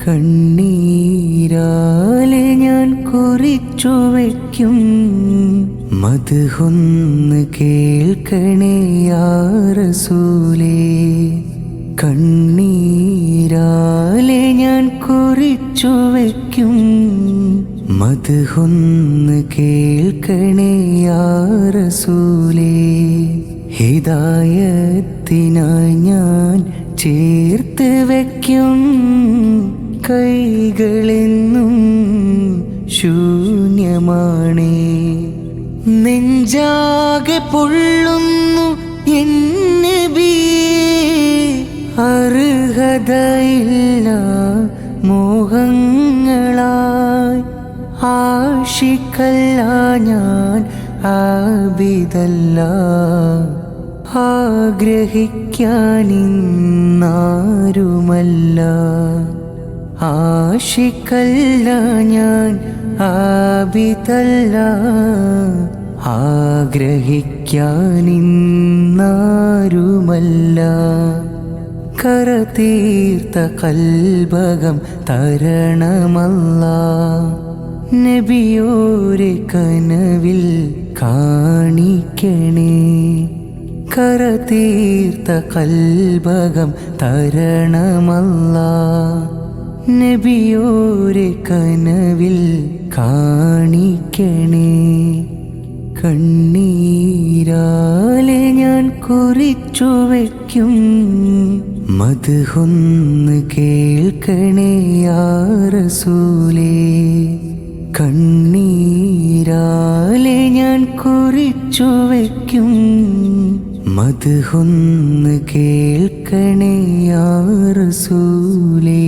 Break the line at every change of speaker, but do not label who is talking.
കണ്ണീരാലെ ഞാൻ കുറിച്ചു വയ്ക്കും മദ്ഹൊന്ന് കേൾക്കണേ യാ റസൂലേ. കണ്ണീരാലെ ഞാൻ കുറിച്ചു വയ്ക്കും മദ്ഹൊന്ന് കേൾക്കണേ യാ റസൂലേ. ഹിദായത്തിനായി ഞാൻ ചേർത്ത് വയ്ക്കും കൈകളെന്നും ശൂന്യമാണേ. നെഞ്ചാകെ പൊള്ളുന്നു എൻ നബിയേ, അർഹതയില്ല മോഹങ്ങളായി. ആശിക്കല്ല ഞാൻ ആബിദല്ല, ആഗ്രഹിക്കാനിന്നാരുമല്ല. ആശിക്കല്ല ഞാൻ ആബിദല്ല, ആഗ്രഹിക്കാനിന്നാരുമല്ല. കരതീർത്ത കൽബകം തരണമല്ലാ, നബിയോരെ കനവിൽ കാണിക്കണേ. കരതീർത്ത കൽബകം തരണമല്ലാ, നബിയോരെ കനവിൽ കാണിക്കണേ. കണ്ണീരാലെ ഞാൻ കുറിച്ചു വയ്ക്കും മദ്ഹൊന്ന് കേൾക്കണേ യാ റസൂലേ. കണ്ണീരാലെ ഞാൻ കുറിച്ചു വയ്ക്കും മദ്ഹൊന്ന് കേൾക്കണേ യാ റസൂലേ.